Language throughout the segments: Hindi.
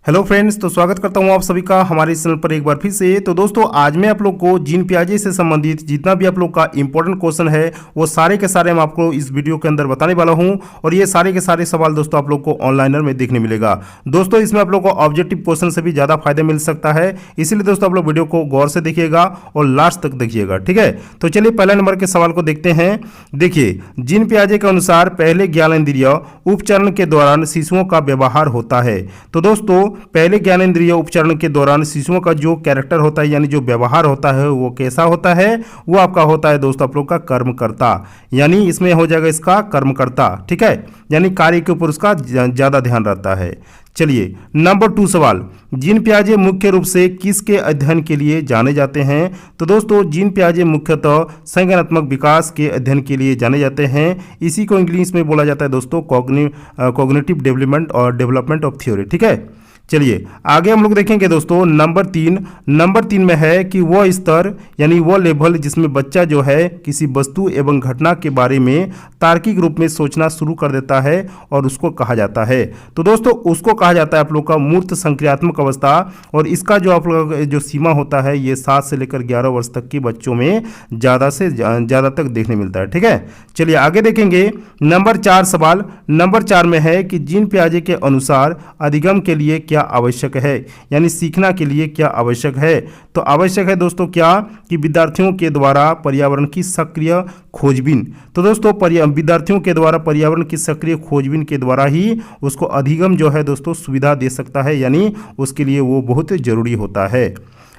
हेलो फ्रेंड्स, तो स्वागत करता हूं आप सभी का हमारे इस चैनल पर एक बार फिर से। तो दोस्तों, आज मैं आप लोग को जीन पियाजे से संबंधित जितना भी आप लोग का इंपॉर्टेंट क्वेश्चन है वो सारे के सारे मैं आपको इस वीडियो के अंदर बताने वाला हूं। और ये सारे के सारे सवाल दोस्तों आप लोग को ऑनलाइनर में देखने मिलेगा। दोस्तों, इसमें आप लोग को ऑब्जेक्टिव क्वेश्चन से भी ज़्यादा फायदा मिल सकता है, इसलिए दोस्तों आप लोग वीडियो को गौर से देखिएगा और लास्ट तक देखिएगा, ठीक है। तो चलिए पहले नंबर के सवाल को देखते हैं। देखिए, जीन पियाजे के अनुसार पहले ज्ञानेंद्रिय उपचरण के दौरान शिशुओं का व्यवहार होता है। तो दोस्तों, पहले ज्ञानेंद्रिय उपचरण के दौरान शिशुओं का जो कैरेक्टर होता है यानी जो व्यवहार होता है वो कैसा होता है, वो आपका होता है दोस्तों आप लोग का कर्मकर्ता, यानी इसमें हो जाएगा इसका कर्मकर्ता, ठीक है, यानी कार्य के ऊपर उसका ज़्यादा ध्यान रहता है। चलिए नंबर 2 सवाल, जीन पियाजे मुख्य रूप से किसके अध्ययन के लिए जाने जाते हैं। तो दोस्तों, जीन पियाजे मुख्यतः संज्ञानात्मक विकास के अध्ययन के लिए जाने जाते हैं। इसी को इंग्लिश में बोला जाता है दोस्तों कॉग्निटिव डेवलपमेंट और डेवलपमेंट ऑफ थ्योरी, ठीक है। चलिए आगे हम लोग देखेंगे दोस्तों नंबर 3 में है कि वह स्तर यानी वह लेवल जिसमें बच्चा जो है किसी वस्तु एवं घटना के बारे में तार्किक रूप में सोचना शुरू कर देता है और उसको कहा जाता है। तो दोस्तों, उसको कहा जाता है आप लोग का मूर्त संक्रियात्मक अवस्था। और इसका जो आप लोग जो सीमा होता है ये 7 से लेकर 11 वर्ष तक के बच्चों में ज़्यादा से ज़्यादा तक देखने मिलता है, ठीक है। चलिए आगे देखेंगे नंबर 4 सवाल। नंबर 4 में है कि जीन पियाजे के अनुसार अधिगम के लिए क्या आवश्यक है, यानी सीखना के लिए क्या आवश्यक है। तो आवश्यक है दोस्तों क्या कि विद्यार्थियों के द्वारा पर्यावरण की सक्रिय खोजबीन। तो दोस्तों, विद्यार्थियों के द्वारा पर्यावरण की सक्रिय खोजबीन के द्वारा ही उसको अधिगम जो है दोस्तों सुविधा दे सकता है, यानी उसके लिए वो बहुत जरूरी होता है।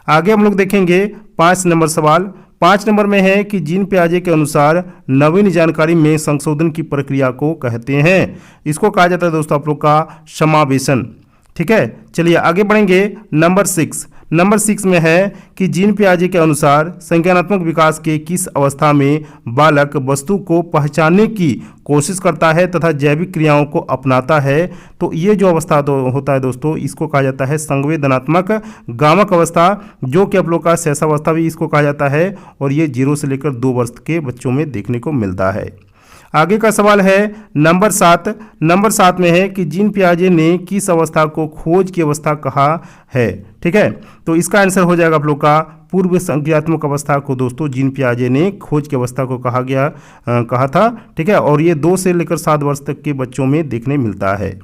आगे हम लोग देखेंगे 5 नंबर सवाल। 5 नंबर में है कि जीन पियाजे के अनुसार नवीन जानकारी में संशोधन की प्रक्रिया को कहते हैं। इसको कहा जाता है दोस्तों आप लोग का समावेशन, ठीक है। चलिए आगे बढ़ेंगे नंबर 6 में है कि जीन पियाजे के अनुसार संज्ञानात्मक विकास के किस अवस्था में बालक वस्तु को पहचानने की कोशिश करता है तथा जैविक क्रियाओं को अपनाता है। तो ये जो अवस्था होता है दोस्तों इसको कहा जाता है संवेदनात्मक गामक अवस्था, जो कि आप लोग का शैशवावस्था भी इसको कहा जाता है। और ये 0 से लेकर 2 वर्ष के बच्चों में देखने को मिलता है। आगे का सवाल है नंबर 7 में है कि जीन पियाजे ने किस अवस्था को खोज की अवस्था कहा है, ठीक है। तो इसका आंसर हो जाएगा आप लोग का पूर्व संज्ञात्मक अवस्था को दोस्तों जीन पियाजे ने खोज की अवस्था को कहा था, ठीक है। और ये 2 से लेकर 7 वर्ष तक के बच्चों में देखने मिलता है।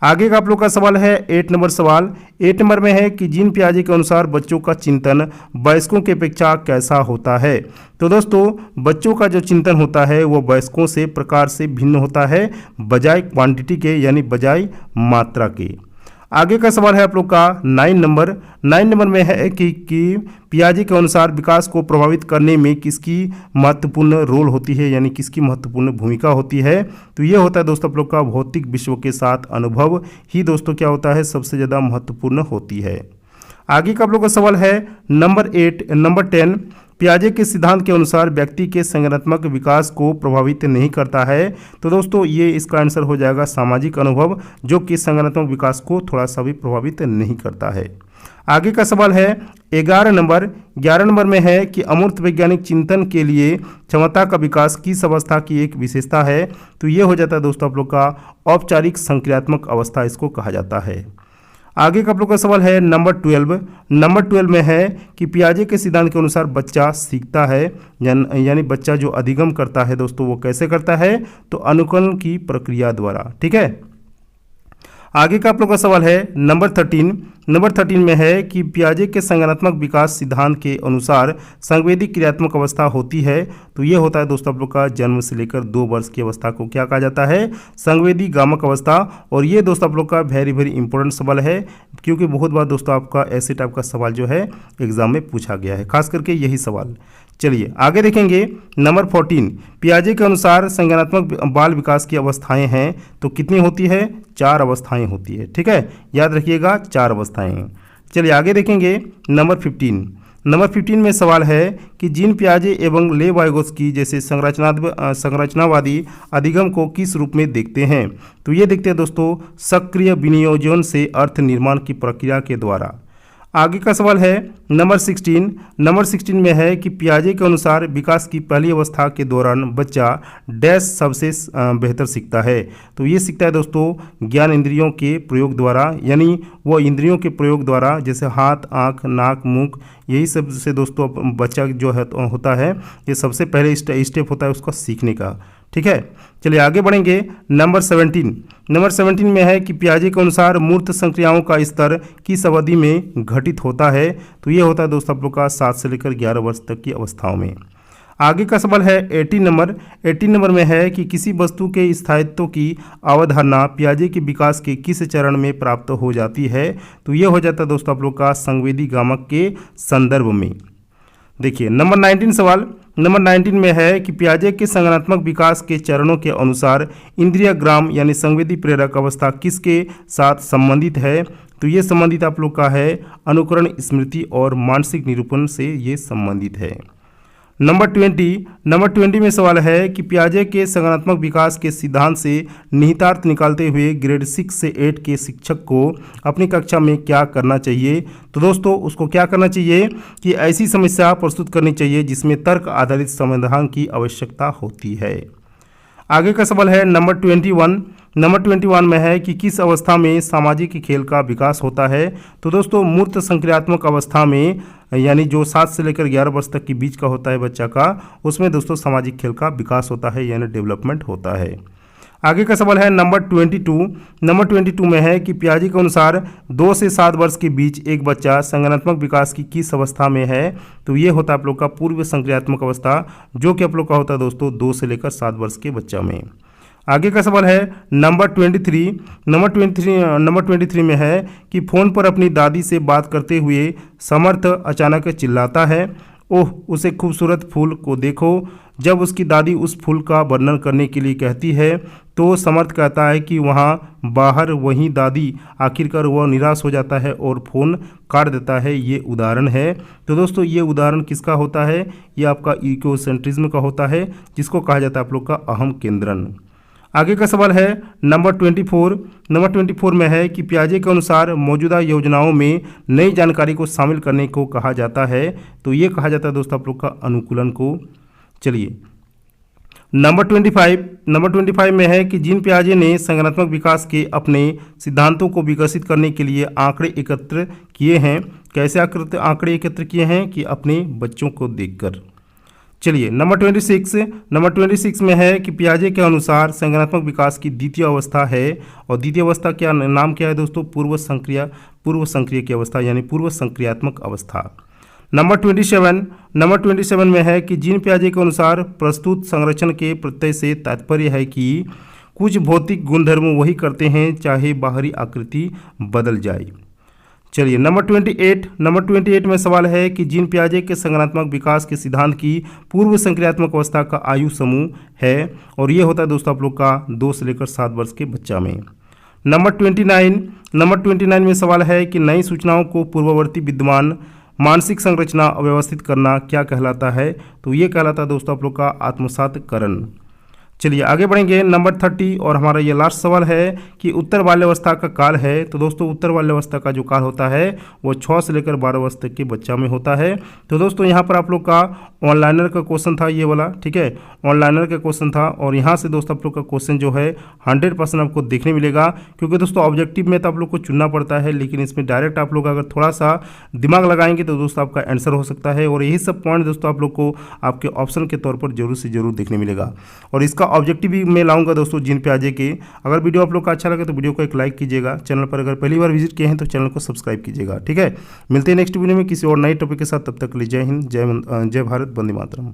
आगे का आप लोग का सवाल है 8 नंबर सवाल। 8 नंबर में है कि जीन पियाजे के अनुसार बच्चों का चिंतन वयस्कों की अपेक्षा कैसा होता है। तो दोस्तों, बच्चों का जो चिंतन होता है वो वयस्कों से प्रकार से भिन्न होता है, बजाय क्वांटिटी के यानी बजाय मात्रा के। आगे का सवाल है आप लोग का 9 नंबर में है कि पियाजे के अनुसार विकास को प्रभावित करने में किसकी महत्वपूर्ण रोल होती है, यानी किसकी महत्वपूर्ण भूमिका होती है। तो ये होता है दोस्तों आप लोग का भौतिक विश्व के साथ अनुभव ही दोस्तों क्या होता है सबसे ज़्यादा महत्वपूर्ण होती है। आगे का आप लोग का सवाल है नंबर 10, पियाजे के सिद्धांत के अनुसार व्यक्ति के संज्ञानात्मक विकास को प्रभावित नहीं करता है। तो दोस्तों, ये इसका आंसर हो जाएगा सामाजिक अनुभव, जो कि संज्ञानात्मक विकास को थोड़ा सा भी प्रभावित नहीं करता है। आगे का सवाल है 11 नंबर में है कि अमूर्त वैज्ञानिक चिंतन के लिए क्षमता का विकास किस अवस्था की एक विशेषता है। तो ये हो जाता है दोस्तों आप लोग का औपचारिक संक्रियात्मक अवस्था इसको कहा जाता है। आगे का आप लोग का सवाल है नंबर 12 में है कि पियाजे के सिद्धांत के अनुसार बच्चा सीखता है, यानी बच्चा जो अधिगम करता है दोस्तों वो कैसे करता है, तो अनुकरण की प्रक्रिया द्वारा, ठीक है। आगे का आप लोग का सवाल है नंबर 13 में है कि पियाजे के संज्ञानात्मक विकास सिद्धांत के अनुसार संवेदी क्रियात्मक अवस्था होती है। तो ये होता है दोस्तों आप लोग का जन्म से लेकर 2 वर्ष की अवस्था को क्या कहा जाता है, संवेदी गामक अवस्था। और ये दोस्तों आप लोग का वेरी इंपॉर्टेंट सवाल है, क्योंकि बहुत बार दोस्तों आपका ऐसे टाइप का सवाल जो है एग्जाम में पूछा गया है, खास करके यही सवाल। चलिए आगे देखेंगे नंबर 14, पियाजे के अनुसार संज्ञानात्मक बाल विकास की अवस्थाएं हैं। तो कितनी होती है, 4 अवस्थाएं होती है, ठीक है, याद रखिएगा 4 अवस्थाएं। चलिए आगे देखेंगे नंबर 15 में सवाल है कि जीन पियाजे एवं लेव वाइगोत्स्की जैसे संरचनावादी अधिगम को किस रूप में देखते हैं। तो ये देखते हैं दोस्तों सक्रिय विनियोजन से अर्थ निर्माण की प्रक्रिया के द्वारा। आगे का सवाल है नंबर 16। नंबर 16 में है कि पियाजे के अनुसार विकास की पहली अवस्था के दौरान बच्चा डैश सबसे बेहतर सीखता है। तो ये सीखता है दोस्तों ज्ञान इंद्रियों के प्रयोग द्वारा, यानी वो इंद्रियों के प्रयोग द्वारा, जैसे हाथ, आँख, नाक, मुख, यही सब से दोस्तों बच्चा जो है होता है, ये सबसे पहले स्टेप होता है उसका सीखने का। ठीक है, चलिए आगे बढ़ेंगे। नंबर 17। नंबर 17 में है कि पियाजे के अनुसार मूर्त संक्रियाओं का स्तर किस अवधि में घटित होता है। तो ये होता है दोस्तों आप लोग का 7 से लेकर 11 वर्ष तक की अवस्थाओं में। आगे का सवाल है 18 नंबर। 18 नंबर में है कि किसी वस्तु के स्थायित्व की अवधारणा पियाजे के विकास के किस चरण में प्राप्त हो जाती है। तो ये हो जाता है दोस्तों आप लोग का संवेदी गामक के संदर्भ में। देखिए नंबर 19 सवाल। नंबर 19 में है कि पियाजे के संज्ञानात्मक विकास के चरणों के अनुसार इंद्रिय ग्राम यानी संवेदी प्रेरक अवस्था किसके साथ संबंधित है। तो ये संबंधित आप लोग का है अनुकरण, स्मृति और मानसिक निरूपण से ये संबंधित है। नंबर 20 में सवाल है कि पियाजे के संज्ञानात्मक विकास के सिद्धांत से निहितार्थ निकालते हुए ग्रेड 6 से 8 के शिक्षक को अपनी कक्षा में क्या करना चाहिए। तो दोस्तों उसको क्या करना चाहिए कि ऐसी समस्या प्रस्तुत करनी चाहिए जिसमें तर्क आधारित समाधान की आवश्यकता होती है। आगे का सवाल है नंबर 21। नंबर 21 में है कि किस अवस्था में सामाजिक खेल का विकास होता है। तो दोस्तों मूर्त संक्रियात्मक अवस्था में, यानी जो 7 से लेकर 11 वर्ष तक के बीच का होता है बच्चा का, उसमें दोस्तों सामाजिक खेल का विकास होता है, यानी डेवलपमेंट होता है। आगे का सवाल है नंबर 22। नंबर 22 में है कि पियाजे के अनुसार 2 से 7 वर्ष के बीच एक बच्चा संज्ञानात्मक विकास की किस अवस्था में है। तो ये होता है आप लोग का पूर्व संक्रियात्मक अवस्था, जो कि आप लोग का होता है दोस्तों 2 से लेकर 7 वर्ष के बच्चा में। आगे का सवाल है नंबर 23। नंबर 23 में है कि फ़ोन पर अपनी दादी से बात करते हुए समर्थ अचानक चिल्लाता है, ओह उसे खूबसूरत फूल को देखो। जब उसकी दादी उस फूल का वर्णन करने के लिए कहती है तो समर्थ कहता है कि वहाँ बाहर वहीं दादी। आखिरकार वह निराश हो जाता है और फ़ोन काट देता है। ये उदाहरण है। तो दोस्तों ये उदाहरण किसका होता है, ये आपका इकोसेंट्रिज्म का होता है, जिसको कहा जाता है आप लोग का अहम केंद्रन। आगे का सवाल है नंबर 24। नंबर 24 में है कि पियाजे के अनुसार मौजूदा योजनाओं में नई जानकारी को शामिल करने को कहा जाता है। तो ये कहा जाता है दोस्तों आप लोग का अनुकूलन को। चलिए नंबर 25 में है कि जीन पियाजे ने संज्ञानात्मक विकास के अपने सिद्धांतों को विकसित करने के लिए आंकड़े एकत्र किए हैं। कैसे आंकड़े एकत्र किए हैं कि अपने बच्चों को देखकर। चलिए नंबर 26 में है कि पियाजे के अनुसार संज्ञानात्मक विकास की द्वितीय अवस्था है, और द्वितीय अवस्था क्या नाम क्या है दोस्तों, पूर्व संक्रिय की अवस्था, यानी पूर्व संक्रियात्मक अवस्था। नंबर 27 में है कि जीन पियाजे के अनुसार प्रस्तुत संरचना के प्रत्यय से तात्पर्य है कि कुछ भौतिक गुणधर्म वही करते हैं चाहे बाहरी आकृति बदल जाए। चलिए नंबर 28 में सवाल है कि जीन पियाजे के संज्ञानात्मक विकास के सिद्धांत की पूर्व संक्रियात्मक अवस्था का आयु समूह है, और ये होता है दोस्तों आप लोग का 2 से लेकर 7 वर्ष के बच्चा में। नंबर 29 में सवाल है कि नई सूचनाओं को पूर्ववर्ती विद्यमान मानसिक संरचना अव्यवस्थित करना क्या कहलाता है। तो ये कहलाता है दोस्तों आप लोग का आत्मसातकरण। चलिए आगे बढ़ेंगे नंबर 30, और हमारा ये लास्ट सवाल है कि उत्तर बाल्यावस्था का काल है। तो दोस्तों उत्तर बाल्यावस्था का जो काल होता है वो 6 से लेकर 12 वर्ष तक के बच्चा में होता है। तो दोस्तों यहाँ पर आप लोग का ऑनलाइनर का क्वेश्चन था ये वाला, ठीक है, ऑनलाइनर का क्वेश्चन था, और यहाँ से दोस्तों आप लोग का क्वेश्चन जो है 100% आपको देखने मिलेगा, क्योंकि दोस्तों ऑब्जेक्टिव में तो आप लोग को चुनना पड़ता है, लेकिन इसमें डायरेक्ट आप लोग अगर थोड़ा सा दिमाग लगाएंगे तो दोस्तों आपका आंसर हो सकता है। और यही सब पॉइंट दोस्तों आप लोग को आपके ऑप्शन के तौर पर जरूर से जरूर देखने मिलेगा, और इसका ऑब्जेक्टिव भी मैं लाऊंगा दोस्तों जीन पियाजे के। अगर वीडियो आप लोग का अच्छा लगे तो वीडियो को एक लाइक कीजिएगा। चैनल पर अगर पहली बार विजिट किए हैं तो चैनल को सब्सक्राइब कीजिएगा, ठीक है। मिलते हैं नेक्स्ट वीडियो में किसी और नए टॉपिक के साथ, तब तक के लिए जय हिंद, जय भारत, वंदे मातरम।